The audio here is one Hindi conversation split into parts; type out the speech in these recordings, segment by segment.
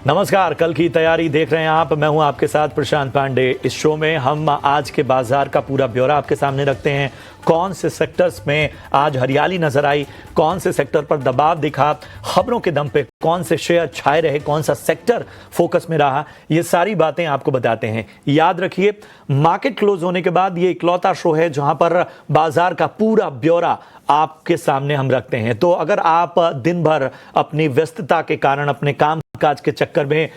नमस्कार, कल की तैयारी देख रहे हैं आप। मैं हूं आपके साथ प्रशांत पांडे। इस शो में हम आज के बाजार का पूरा ब्यौरा आपके सामने रखते हैं। कौन से सेक्टर्स में आज हरियाली नजर आई, कौन से सेक्टर पर दबाव दिखा, खबरों के दम पे कौन से शेयर छाए रहे, कौन सा सेक्टर फोकस में रहा, ये सारी बातें आपको बताते हैं। याद रखिए, मार्केट क्लोज होने के बाद ये इकलौता शो है जहां पर बाजार का पूरा ब्यौरा आपके सामने हम रखते हैं। तो अगर आप दिन भर अपनी व्यस्तता के कारण, अपने काम काज के चक्कर में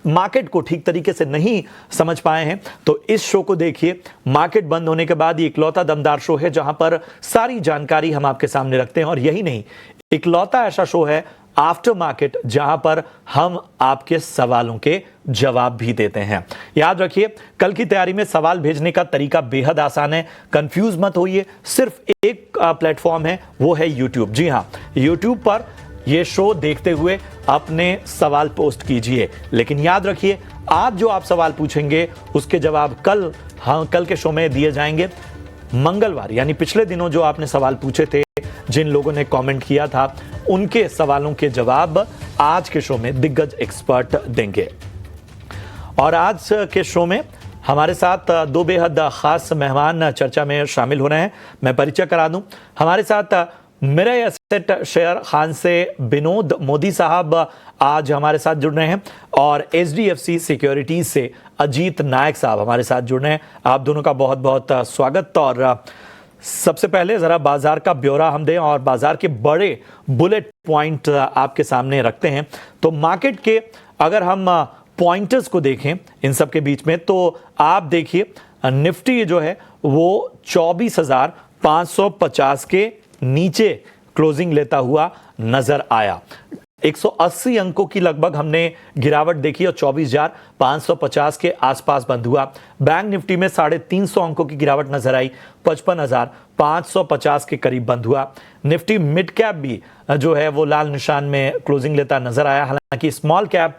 मार्केट को ठीक तरीके से नहीं समझ पाए हैं, तो इस शो को देखिए। मार्केट बंद होने के बाद ये इकलौता दमदार शो है जहां पर सारी जानकारी हम आपके सामने रखते हैं। और यही नहीं, इकलौता ऐसा शो है आफ्टर मार्केट जहां पर हम आपके सवालों के जवाब भी देते हैं। याद रखिए, कल की तैयारी में सवाल भेजने का तरीका बेहद आसान है। कंफ्यूज मत होइए, सिर्फ एक प्लेटफॉर्म है, वो है यूट्यूब। जी हां, यूट्यूब पर ये शो देखते हुए अपने सवाल पोस्ट कीजिए। लेकिन याद रखिए, आज जो आप सवाल पूछेंगे उसके जवाब कल के शो में दिए जाएंगे मंगलवार। यानी पिछले दिनों जो आपने सवाल पूछे थे, जिन लोगों ने कमेंट किया था, उनके सवालों के जवाब आज के शो में दिग्गज एक्सपर्ट देंगे। और आज के शो में हमारे साथ दो बेहद खास मेहमान चर्चा में शामिल हो रहे हैं। मैं परिचय करा दूं, हमारे साथ मेरा एसेट शेयर खान से विनोद मोदी साहब आज हमारे साथ जुड़ रहे हैं, और HDFC सिक्योरिटीज से अजीत नायक साहब हमारे साथ जुड़ रहे हैं। आप दोनों का बहुत बहुत स्वागत। और सबसे पहले जरा बाजार का ब्यौरा हम दें और बाजार के बड़े बुलेट पॉइंट आपके सामने रखते हैं। तो मार्केट के अगर हम पॉइंटर्स को देखें इन सब के बीच में, तो आप देखिए निफ्टी जो है वो 24,550 के नीचे क्लोजिंग लेता हुआ नजर आया। 180 अंकों की लगभग हमने गिरावट देखी और 24,550 के आसपास बंद हुआ। बैंक निफ्टी में 350 अंकों की गिरावट नजर आई, 55,550 के करीब बंद हुआ। निफ्टी मिड कैप भी जो है वो लाल निशान में क्लोजिंग लेता नजर आया। हालांकि स्मॉल कैप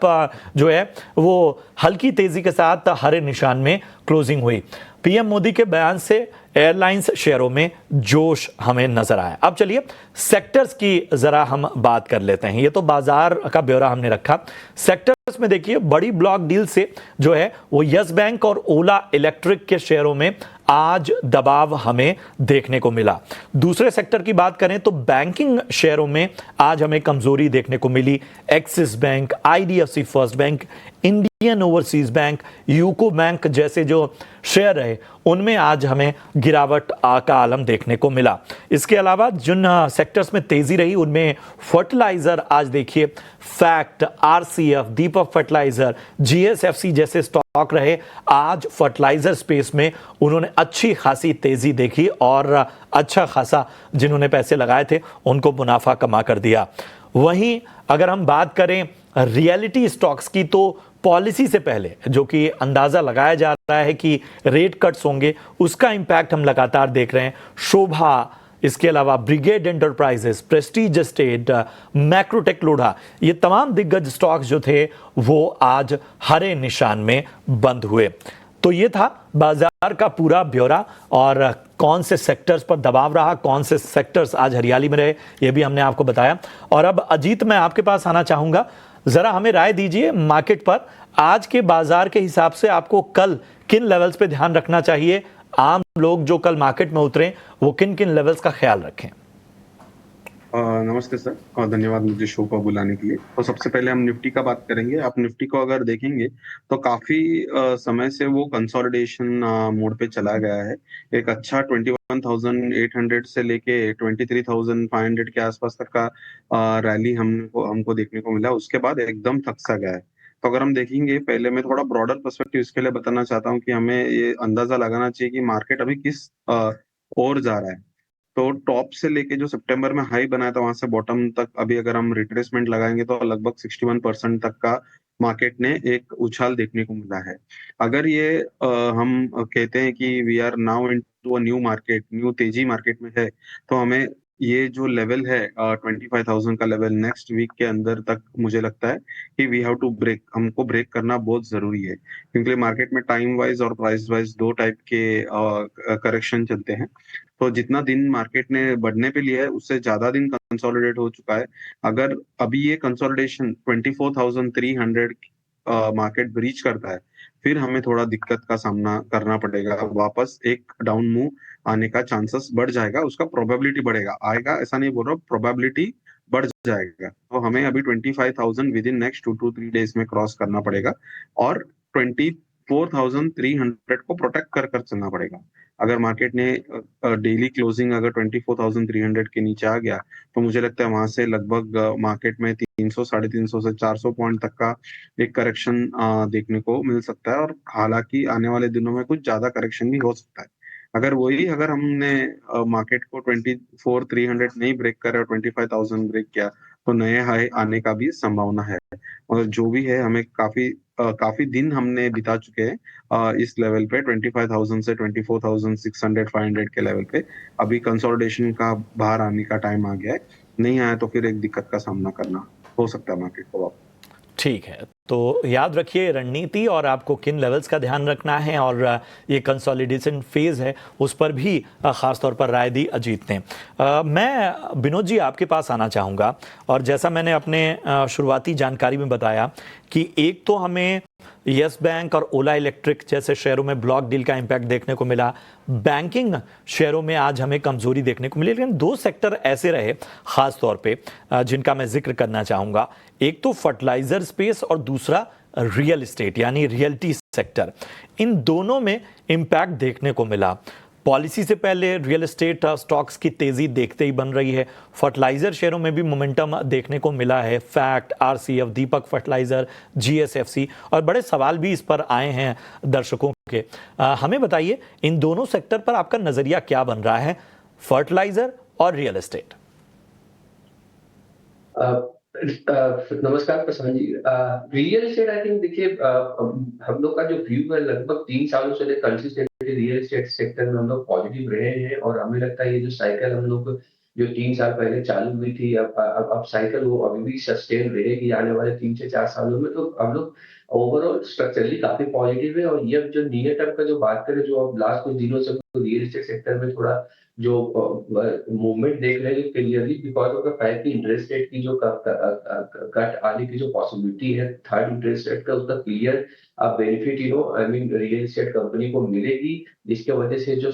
जो है वो हल्की तेजी के साथ हरे निशान में क्लोजिंग हुई। पीएम मोदी के बयान से एयरलाइंस शेयरों में जोश हमें नजर आया। अब चलिए सेक्टर्स की जरा हम बात कर लेते हैं। ये तो बाजार का ब्यौरा हमने रखा। सेक्टर्स में देखिए, बड़ी ब्लॉक डील से जो है वो यस बैंक और ओला इलेक्ट्रिक के शेयरों में आज दबाव हमें देखने को मिला। दूसरे सेक्टर की बात करें तो बैंकिंग शेयरों में आज हमें कमजोरी देखने को मिली। Axis bank, IDFC first bank, Indian overseas bank, UCO bank जैसे जो शेयर रहे, उनमें आज हमें गिरावट का आलम देखने को मिला। इसके अलावा जिन सेक्टर्स में तेजी रही उनमें फर्टिलाइजर, आज देखिए फैक्ट, RCF, दीपक फर्टिलाइजर, GSFC जैसे स्टॉक रहे। आज फर्टिलाइजर स्पेस में उन्होंने अच्छी खासी तेजी देखी और अच्छा खासा जिन्होंने पैसे लगाए थे उनको मुनाफा कमा कर दिया। वहीं अगर हम बात करें रियलिटी स्टॉक्स की, तो पॉलिसी से पहले जो कि अंदाजा लगाया जा रहा है कि रेट कट्स होंगे, उसका इंपैक्ट हम लगातार देख रहे हैं। शोभा, इसके अलावा brigade enterprises, Prestige estate, Macrotech Lodha, ये तमाम दिग्गज स्टॉक्स जो थे वो आज हरे निशान में बंद हुए। तो ये था बाजार का पूरा ब्यौरा, और कौन से सेक्टर्स पर दबाव रहा, कौन से सेक्टर्स आज हरियाली में रहे, ये भी हमने आपको बताया। और अब अजीत, मैं आपके पास आना चाहूंगा, जरा हमें राय दीजिए मार्केट पर आज के बाजार के हिसाब से आपको कल किन लेवल्स पे ध्यान रखना चाहिए। आम लोग जो कल मार्केट में उतरे वो किन किन लेवल्स का ख्याल रखें। नमस्ते सर, और धन्यवाद मुझे शो पर बुलाने के लिए। तो सबसे पहले हम निफ्टी का बात करेंगे। आप निफ्टी को अगर देखेंगे तो काफी समय से वो कंसोलिडेशन मोड पे चला गया है। एक अच्छा 21,800 से लेके 23,500 के आसपास तक का रैली हमको देखने को मिला। उसके बाद एकदम थक सा गया है। तो अगर हम देखेंगे, पहले मैं थोड़ा ब्रॉडर पर्सपेक्टिव इसके लिए बताना चाहता हूँ कि हमें ये अंदाजा लगाना चाहिए कि मार्केट अभी किस ओर जा रहा है। तो टॉप से लेके जो सितंबर में हाई बनाया था वहां से बॉटम तक अभी अगर हम रिट्रेसमेंट लगाएंगे तो लगभग 61% तक का मार्केट ने एक उछाल देखने को मिला है। अगर ये हम कहते हैं कि we are now into a new market, new तेजी मार्केट में है, तो हमें ये जो लेवल है 25,000 का लेवल नेक्स्ट वीक के अंदर तक मुझे लगता है कि वी हैव टू ब्रेक, हमको ब्रेक करना बहुत जरूरी है, क्योंकि मार्केट में टाइम वाइज और प्राइस वाइज दो टाइप के करेक्शन चलते हैं। तो जितना दिन मार्केट ने बढ़ने पे लिया है उससे ज्यादा दिन कंसोलिडेट हो चुका है। अगर अभी ये कंसोलिडेशन 24,300 मार्केट ब्रीच करता है, फिर हमें थोड़ा दिक्कत का सामना करना पड़ेगा, वापस एक डाउन मूव आने का चांसेस बढ़ जाएगा, उसका प्रोबेबिलिटी बढ़ेगा, आएगा ऐसा नहीं बोल रहा, प्रोबेबिलिटी बढ़ जाएगा। तो हमें अभी 25,000 with in next 2 to 3 days में क्रॉस करना पड़ेगा और 24,300 को प्रोटेक्ट कर कर चलना पड़ेगा। अगर मार्केट ने डेली क्लोजिंग अगर 24,300 के नीचे आ गया तो मुझे लगता है वहां से लगभग मार्केट में 300 350 से 400 पॉइंट तक का एक करेक्शन देखने को मिल सकता है, और हालांकि आने वाले दिनों में कुछ ज्यादा करेक्शन भी हो सकता है। अगर हमने मार्केट को 24,300 नहीं ब्रेक करे और 25,000 ब्रेक किया तो नए हाई आने का भी संभावना है। और जो भी है, हमें काफी दिन हमने बिता चुके हैं इस लेवल पे 25,000 से 24,600 500 के लेवल पे। अभी कंसोलिडेशन का बाहर आने का टाइम आ गया है, नहीं आया तो फिर एक दिक्कत का सामना करना हो सकता है मार्केट को वापस। ठीक है, तो याद रखिए रणनीति और आपको किन लेवल्स का ध्यान रखना है, और ये कंसोलिडेशन फेज है उस पर भी खास तौर पर राय दी अजीत ने। मैं विनोद जी आपके पास आना चाहूँगा, और जैसा मैंने अपने शुरुआती जानकारी में बताया कि एक तो हमें यस बैंक और ओला इलेक्ट्रिक जैसे शेयरों में ब्लॉक डील का इम्पैक्ट देखने को मिला, बैंकिंग शेयरों में आज हमें कमजोरी देखने को मिली, लेकिन दो सेक्टर ऐसे रहे खास तौर पे जिनका मैं जिक्र करना चाहूंगा। एक तो फर्टिलाइजर स्पेस और दूसरा रियल एस्टेट यानी रियल्टी सेक्टर। इन दोनों में इम्पैक्ट देखने को मिला। पॉलिसी से पहले रियल एस्टेट स्टॉक्स की तेजी देखते ही बन रही है। फर्टिलाइजर शेयरों में भी मोमेंटम देखने को मिला है। फैक्ट, आरसीएफ, दीपक फर्टिलाइजर, जीएसएफसी, और बड़े सवाल भी इस पर आए हैं दर्शकों के। हमें बताइए इन दोनों सेक्टर पर आपका नजरिया क्या बन रहा है, फर्टिलाइजर और रियल एस्टेट? नमस्कार Prashant ji. Real estate I think देखिए, हम लोग का जो व्यू है लगभग 3 सालों से कंसिस्टेंटली रियल एस्टेट सेक्टर में हम लोग पॉजिटिव रहे हैं, और हमें लगता है ये जो साइकिल हम लोग जो 3 साल पहले चालू हुई थी, अब साइकिल वो अभी भी सस्टेन रहेगी आने वाले 3 से 4 सालों में। तो हम लोग ओवरऑल स्ट्रक्चरली काफी पॉजिटिव है। और ये जो नियर टर्म का जो बात करें, जो अब लास्ट कुछ दिनों से रियल एस्टेट सेक्टर में थोड़ा जो मूवमेंट देख रहे हैं clearly because of the fact कि इंटरेस्ट रेट की जो कट आने की जो पॉसिबिलिटी है थर्ड इंटरेस्ट रेट का, उसका clear benefit I mean real estate company को मिलेगी, जिसके वजह से जो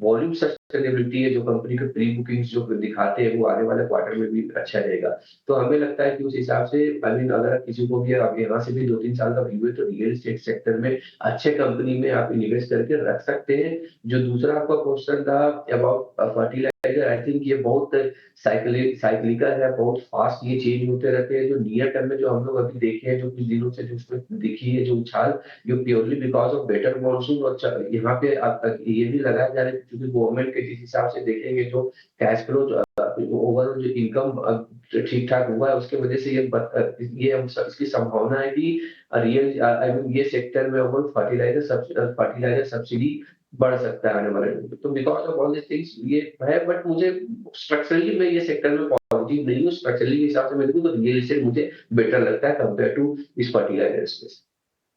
वॉल्यूम सस्टेनेबिलिटी है जो कंपनी के प्री बुकिंग्स जो दिखाते हैं वो आने वाले क्वार्टर में भी अच्छा रहेगा। तो हमें लगता है कि उस हिसाब से आई मीन अगर किसी को भी अब यहाँ से भी 2-3 साल का व्यू है तो रियल एस्टेट सेक्टर में अच्छे कंपनी में आप इन्वेस्ट करके रख सकते हैं। जो दूसरा आपका क्वेश्चन था अबाउट फर्टिलाइजर, आई थिंक ये बहुत साइक्लिकल है, बहुत फास्ट ये चेंज होते रहते हैं। जो नियर टर्म में जो हम लोग अभी देखे हैं, जो कुछ दिनों से जो उसमें दिखी है जो उछाल, ये purely because of better monsoon. और यहाँ पे ये भी लगाया जा रहा है क्योंकि गवर्नमेंट के जिस हिसाब से देखेंगे जो कैश फ्लो ओवरऑल जो इनकम ठीक ठाक हुआ है उसके वजह से इसकी संभावना है कि रियल आई मीन ये सेक्टर में ओवरऑल फर्टिलाइजर सब्सिडी बढ़ सकता है आने वाले दिन में। तो because of all this things ये है, बट मुझे स्ट्रक्चरली मैं ये सेक्टर में पॉजिटिव नहीं हूँ। स्ट्रक्चरली के हिसाब से मेरे को तो रियल एस्टेट मुझे बेटर लगता है कंपेयर टू इस फर्टिलाइजर स्पेस।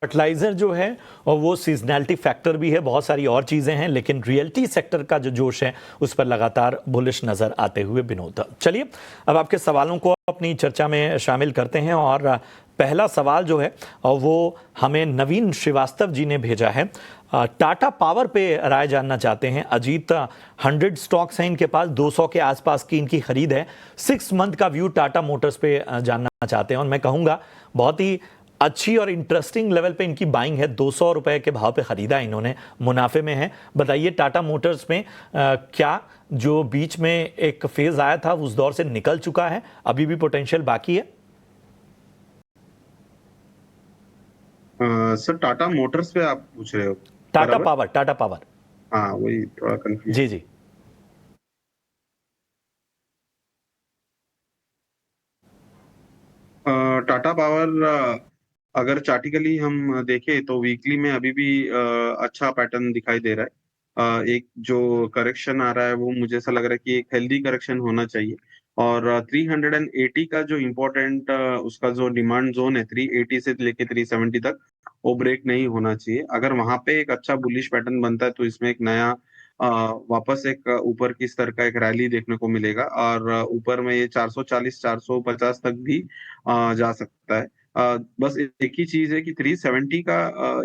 फर्टिलाइजर जो है और वो सीजनैलिटी फैक्टर भी है, बहुत सारी और चीजें हैं, लेकिन रियल्टी सेक्टर का जो जोश है उस पर लगातार बुलिश नजर आते हुए विनोद। चलिए अब आपके सवालों को अपनी चर्चा में शामिल करते हैं, और पहला सवाल जो है वो हमें नवीन श्रीवास्तव जी ने भेजा है। टाटा पावर पे राय जानना चाहते हैं। अजीत 100 स्टॉक्स हैं इनके पास, 200 के आसपास की इनकी खरीद है। 6 मंथ का व्यू टाटा मोटर्स पे जानना चाहते हैं, और मैं कहूँगा बहुत ही अच्छी और इंटरेस्टिंग लेवल पे इनकी बाइंग है। 200 रुपए के भाव पे खरीदा इन्होंने, मुनाफे में है। बताइए टाटा मोटर्स में क्या जो बीच में एक फेज आया था उस दौर से निकल चुका है, अभी भी पोटेंशियल बाकी है? सर टाटा मोटर्स पे आप पूछ रहे हो? Tata power, Tata power. हाँ वही थोड़ा कंफ्यूज। जी जी। टाटा पावर अगर चार्टिकली हम देखें तो वीकली में अभी भी अच्छा पैटर्न दिखाई दे रहा है। एक जो करेक्शन आ रहा है वो मुझे ऐसा लग रहा है कि एक हेल्दी करेक्शन होना चाहिए। और 380 का जो इम्पोर्टेंट उसका जो डिमांड जोन है 380 से लेके 370 तक, वो ब्रेक नहीं होना चाहिए। अगर वहां पे एक अच्छा बुलिश पैटर्न बनता है तो इसमें एक नया वापस एक ऊपर की स्तर का एक रैली देखने को मिलेगा, और ऊपर में ये 440 450 तक भी जा सकता है। बस एक ही चीज है कि 370 का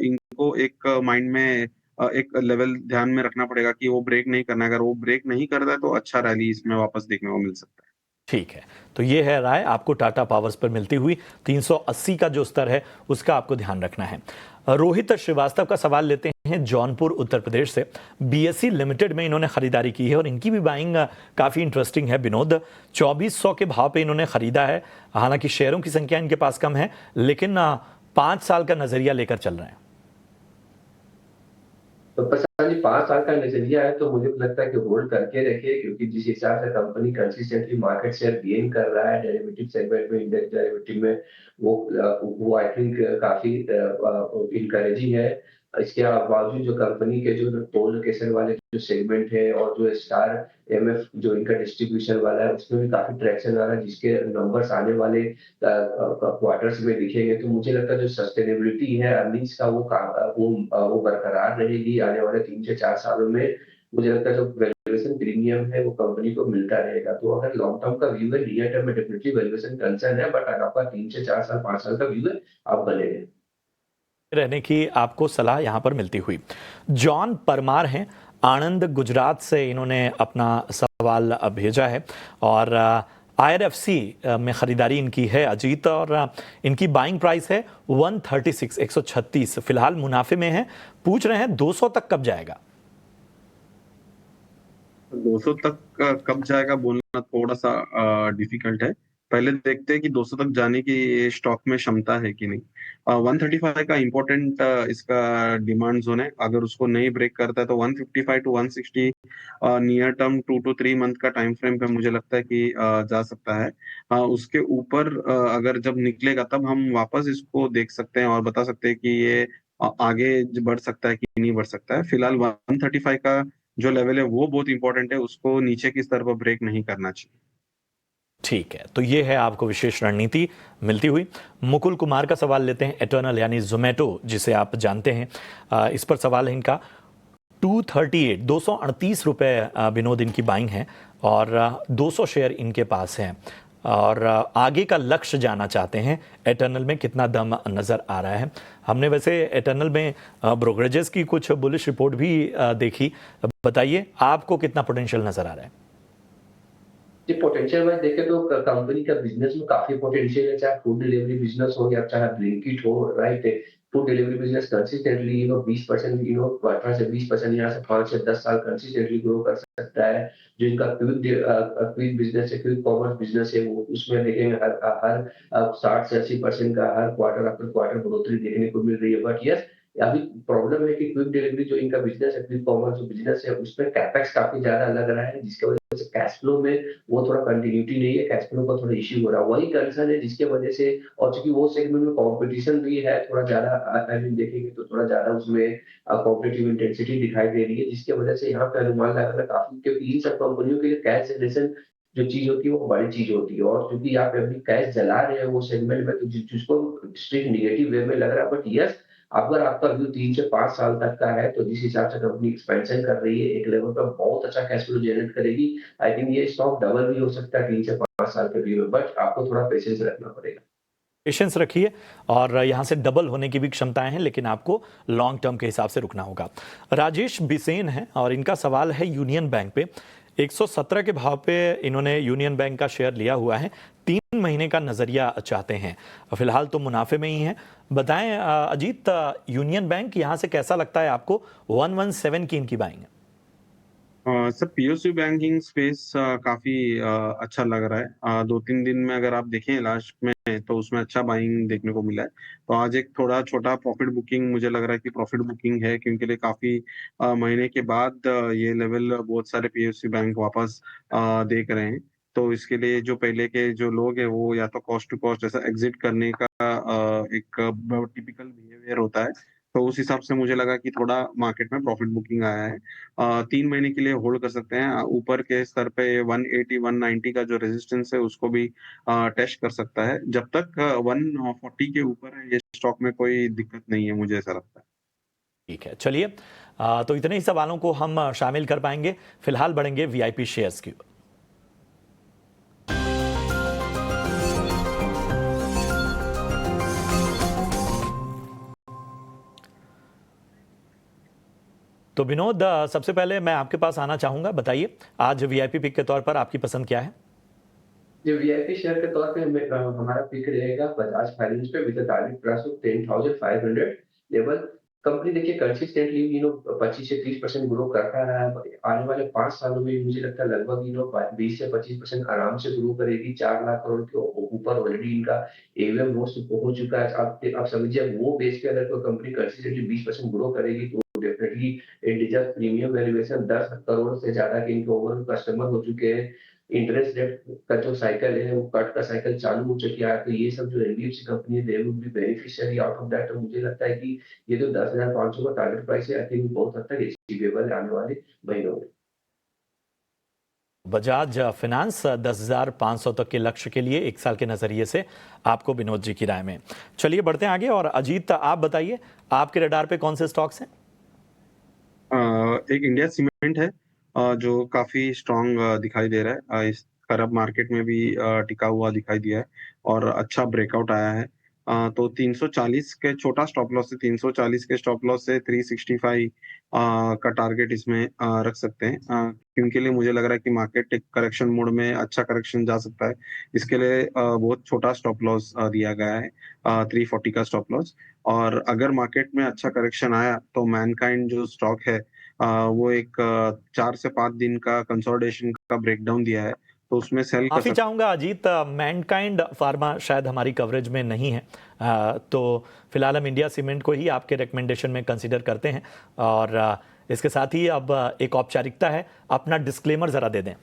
इनको एक माइंड में एक लेवल ध्यान में रखना पड़ेगा कि वो ब्रेक नहीं करना है। अगर वो ब्रेक नहीं करता है तो अच्छा रैली इसमें वापस देखने को मिल सकता है। ठीक है, तो ये है राय आपको टाटा पावर्स पर मिलती हुई। 380 का जो स्तर है उसका आपको ध्यान रखना है। रोहित श्रीवास्तव का सवाल लेते हैं जौनपुर उत्तर प्रदेश से। बीएसई लिमिटेड में इन्होंने खरीदारी की है और इनकी भी बाइंग काफ़ी इंटरेस्टिंग है। विनोद, 2400 के भाव पे इन्होंने खरीदा है। हालांकि शेयरों की संख्या इनके पास कम है, लेकिन 5 साल का नजरिया लेकर चल रहे हैं। तो प्रशांत जी 5 साल का नजरिया है तो मुझे तो लगता है कि होल्ड करके रखिए, क्योंकि जिस हिसाब से company consistently market share gain कर रहा है डेरिवेटिव सेगमेंट में, इंडेक्स डेरिवेटिव में, वो आई थिंक काफी इनकरेजिंग है। इसके बावजूद जो कंपनी के जो टोल लोकेशन वाले जो सेगमेंट है और जो स्टार एमएफ जो इनका डिस्ट्रीब्यूशन वाला है उसमें भी काफी ट्रैक्शन आ रहा है, जिसके नंबर्स आने वाले क्वार्टर्स में दिखेंगे। तो मुझे लगता है जो सस्टेनेबिलिटी है अर्निंग्स का वो बरकरार रहेगी आने वाले 3 से 4 सालों में। मुझे लगता है जो वैल्यूएशन प्रीमियम है वो कंपनी को मिलता रहेगा। तो अगर लॉन्ग टर्म का व्यू है, नियर टर्म में डेफिनेटली वैल्यूएशन कंसर्न है, बट अगर आपका 3 से 4 साल 5 साल का व्यू है, आप बने रहें। रहने की आपको सलाह यहां पर मिलती हुई। जॉन परमार हैं आनंद गुजरात से, इन्होंने अपना सवाल भेजा है। और आईआरएफसी में खरीदारी इनकी है अजीत, और इनकी बाइंग प्राइस है 136 136। फिलहाल मुनाफे में है। पूछ रहे हैं 200 तक कब जाएगा। 200 तक कब जाएगा बोलना थोड़ा सा डिफिकल्ट है। पहले देखते हैं कि 200 तक जाने की स्टॉक में क्षमता है कि नहीं। 135 का इम्पोर्टेंट इसका डिमांड जोन है। अगर उसको नहीं ब्रेक करता है तो 155 to 160 near term 2 to 3 month का टाइम फ्रेम पे मुझे लगता है कि जा सकता है। उसके ऊपर अगर जब निकलेगा तब हम वापस इसको देख सकते हैं और बता सकते हैं कि ये आगे बढ़ सकता है कि नहीं बढ़ सकता है। फिलहाल 135 का जो लेवल है वो बहुत इंपॉर्टेंट है, उसको नीचे की स्तर पर ब्रेक नहीं करना चाहिए। ठीक है, तो ये है आपको विशेष रणनीति मिलती हुई। मुकुल कुमार का सवाल लेते हैं। एटर्नल यानी जोमेटो जिसे आप जानते हैं, इस पर सवाल है इनका। 238 रुपए विनोद इनकी बाइंग है, और 200 शेयर इनके पास हैं, और आगे का लक्ष्य जाना चाहते हैं। एटर्नल में कितना दम नज़र आ रहा है। हमने वैसे एटर्नल में ब्रोकरेजेस की कुछ बुलिश रिपोर्ट भी देखी। बताइए आपको कितना पोटेंशियल नज़र आ रहा है। जी, पोटेंशियल वाइज देखें तो कंपनी का बिजनेस में काफी पोटेंशियल है, चाहे फूड डिलीवरी बिजनेस हो या चाहे ब्लिंकिट हो, right. Food delivery business consistently 20% 18 से 20% यहाँ से 5 से 10 साल कंसिस्टेंटली ग्रो कर सकता है। जो इनका क्विक बिजनेस है, क्विक कॉमर्स बिजनेस है, वो उसमें देखेंगे हर हर 60 से 80% का हर क्वार्टर आफ्टर क्वार्टर बढ़ोतरी देखने को मिल रही है। बट यस, अभी प्रॉब्लम है कि क्विक डिलीवरी जो इनका बिजनेस है, क्विक कॉमर्स जो बिजनेस है, उसमें कैपेक्स काफी ज्यादा लग रहा है, जिसकी वजह से कैश फ्लो में वो थोड़ा कंटिन्यूटी नहीं है, कैश फ्लो का थोड़ा इश्यू हो रहा है। वही कंसर्न है जिसके वजह से, और चूंकि वो सेगमेंट में कंपटीशन भी है थोड़ा ज्यादा, आई मीन देखेंगे तो थोड़ा ज्यादा उसमें कॉम्पिटिटिव इंटेंसिटी दिखाई दे रही है, जिसकी वजह से यहाँ पे अनुमान लगाना काफी, क्योंकि इन सब कंपनियों के लिए कैश जनरेशन जो चीज होती है वो बड़ी चीज होती है। और क्योंकि आप अभी कैश जला रहे हैं वो सेगमेंट में, तो जिसको स्ट्रिक्ट निगेटिव वे में लग रहा है। बट यस, अगर आपका व्यू 3 से 5 साल तक का है तो जिस हिसाब से कंपनी एक्सपेंशन कर रही है, एक लेवल पर बहुत अच्छा कैश फ्लो जनरेट करेगी। आई थिंक ये स्टॉक डबल भी हो सकता है 3 से 5 साल के व्यू में, बट आपको थोड़ा पेशेंस रखना पड़ेगा। पेशेंस रखिए, और यहाँ से डबल होने की भी क्षमताएं हैं, लेकिन आपको लॉन्ग टर्म के हिसाब से रुकना होगा। राजेश बिसेन है और इनका सवाल है यूनियन बैंक पे। 117 के भाव पे इन्होंने यूनियन बैंक का शेयर लिया हुआ है। 3 महीने का नजरिया चाहते हैं। फिलहाल तो मुनाफे में ही है। बताएं अजीत, यूनियन बैंक यहाँ से कैसा लगता है आपको। 117 की इनकी बाइंग है। सर, पीओसी बैंकिंग स्पेस काफी अच्छा लग रहा है। 2-3 दिन में अगर आप देखें लास्ट में तो उसमें अच्छा बाइंग देखने को मिला है। तो आज एक थोड़ा छोटा प्रॉफिट बुकिंग मुझे लग रहा है कि प्रॉफिट बुकिंग है, क्योंकि लिए काफी महीने के बाद ये लेवल बहुत सारे पीओसी बैंक वापस देख रहे हैं। तो इसके लिए जो पहले के जो लोग हैं वो या तो कॉस्ट टू कॉस्ट ऐसा एग्जिट करने का एक टिपिकल बिहेवियर होता है। तो उस हिसाब से मुझे लगा कि थोड़ा मार्केट में प्रॉफिट बुकिंग आया है। 3 महीने के लिए होल्ड कर सकते हैं। ऊपर के स्तर पे 180 190 का जो रेजिस्टेंस है उसको भी टेस्ट कर सकता है। जब तक 140 के ऊपर है ये स्टॉक में कोई दिक्कत नहीं है, मुझे ऐसा लगता है। ठीक है, चलिए तो इतने ही सवालों को हम शामिल कर पाएंगे। फिलहाल बढ़ेंगे वीआईपी शेयर्स की ओर। तो विनोद, सबसे पहले मैं आपके पास आना चाहूंगा। बताइए आज वीआईपी पिक के तौर पर आपकी पसंद क्या है? जो वीआईपी शेयर के तौर पे हमारा पिक रहेगा बजाज फाइनेंस पे with target price of 10,500 level. Company देखिए कंसिस्टेंटली 25 से 30% ग्रो करता रहा है। आने वाले 5 सालों में मुझे लगता है लगभग 20 से 25% आराम से ग्रो करेगी। 4 लाख करोड़ के ऊपर ऑलरेडी इनका एवीएम हो चुका है। आप समझिए वो बेस पे अगर कोई कंपनी कंसिस्टेंटली 20% ग्रो करेगी तो definitely it deserve premium valuation. 10 crore से ज्यादा के इनके ओवरऑल कस्टमर हो चुके हैं। इंटरेस्ट रेट का जो साइकिल है वो कट का साइकिल चालू हो चुका है। तो ये सब जो एनबीएफसी कंपनी है they would be beneficiary out of that. तो मुझे लगता है कि ये जो 10,500 का टारगेट प्राइस है आई थिंक बहुत हद तक अचीवेबल है आने वाले महीनों में। बजाज फाइनेंस 10,500 तक के लक्ष्य के लिए 1 साल के नजरिए से आपको विनोद जी की राय में। चलिए बढ़ते हैं आगे। और अजीत, आप बताइए आपके रडार पे कौन से स्टॉक्स हैं? एक इंडिया सीमेंट है जो काफी स्ट्रांग दिखाई दे रहा है। इस खराब मार्केट में भी टिका हुआ दिखाई दिया है और अच्छा ब्रेकआउट आया है। तो 340 के छोटा स्टॉप लॉस से 340 के स्टॉप लॉस से 365 का टारगेट इसमें रख सकते हैं। क्योंकि लिए मुझे लग रहा है कि मार्केट एक करेक्शन मोड में अच्छा करेक्शन जा सकता है। इसके लिए बहुत छोटा स्टॉप लॉस दिया गया है, 340 का स्टॉप लॉस। और अगर मार्केट में अच्छा करेक्शन आया तो मैनकाइंड जो स्टॉक है वो एक 4 से 5 दिन का कंसोलिडेशन का ब्रेकडाउन दिया है, तो उसमें सेल कर माफी सकते चाहूंगा अजीत, मैनकाइंड फार्मा शायद हमारी कवरेज में नहीं है। तो फिलहाल हम इंडिया सीमेंट को ही आपके रिकमेंडेशन में कंसीडर करते हैं। और इसके साथ ही अब एक औपचारिकता है, अपना डिस्क्लेमर जरा दे दें। हैं।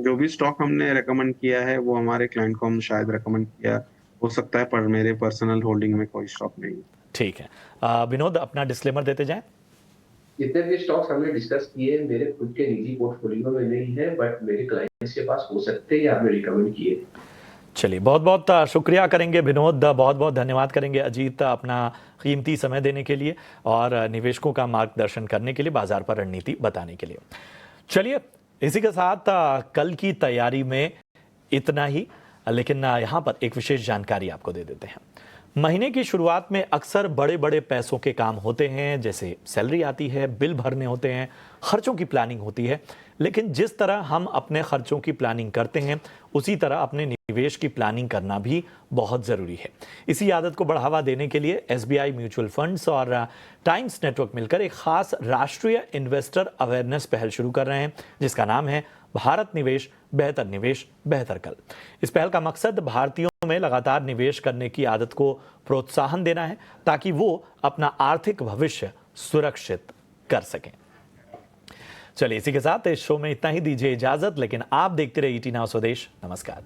जो भी स्टॉक हमने रेकमेंड किया है वो हमारे क्लाइंट को हम शायद रेकमेंड किया हो सकता है, पर मेरे पर्सनल होल्डिंग में कोई स्टॉक नहीं है। ठीक है, विनोद अपना डिस्क्लेमर देते जाएं। जितने भी स्टॉक्स हमने डिस्कस किए मेरे खुद के निजी पोर्टफोलियो में नहीं है बट मेरे क्लाइंट्स के पास हो सकते हैं या हमने रिकमेंड किए। चलिए बहुत बहुत शुक्रिया करेंगे विनोद, बहुत बहुत धन्यवाद करेंगे अजीत अपना कीमती समय देने के लिए और निवेशकों का मार्गदर्शन करने के लिए, बाजार पर रणनीति बताने के लिए। चलिए इसी के साथ कल की तैयारी में इतना ही, लेकिन यहाँ पर एक विशेष जानकारी आपको दे देते हैं। महीने की शुरुआत में अक्सर बड़े बड़े पैसों के काम होते हैं, जैसे सैलरी आती है, बिल भरने होते हैं, खर्चों की प्लानिंग होती है। लेकिन जिस तरह हम अपने खर्चों की प्लानिंग करते हैं उसी तरह अपने निवेश की प्लानिंग करना भी बहुत ज़रूरी है। इसी आदत को बढ़ावा देने के लिए एसबीआई म्यूचुअल फंड्स और टाइम्स नेटवर्क मिलकर एक खास राष्ट्रीय इन्वेस्टर अवेयरनेस पहल शुरू कर रहे हैं, जिसका नाम है भारत निवेश बेहतर कल। इस पहल का मकसद भारतीयों में लगातार निवेश करने की आदत को प्रोत्साहन देना है, ताकि वो अपना आर्थिक भविष्य सुरक्षित कर सकें। चलिए इसी के साथ इस शो में इतना ही, दीजिए इजाजत। लेकिन आप देखते रहिए ईटी नाउ स्वदेश। नमस्कार।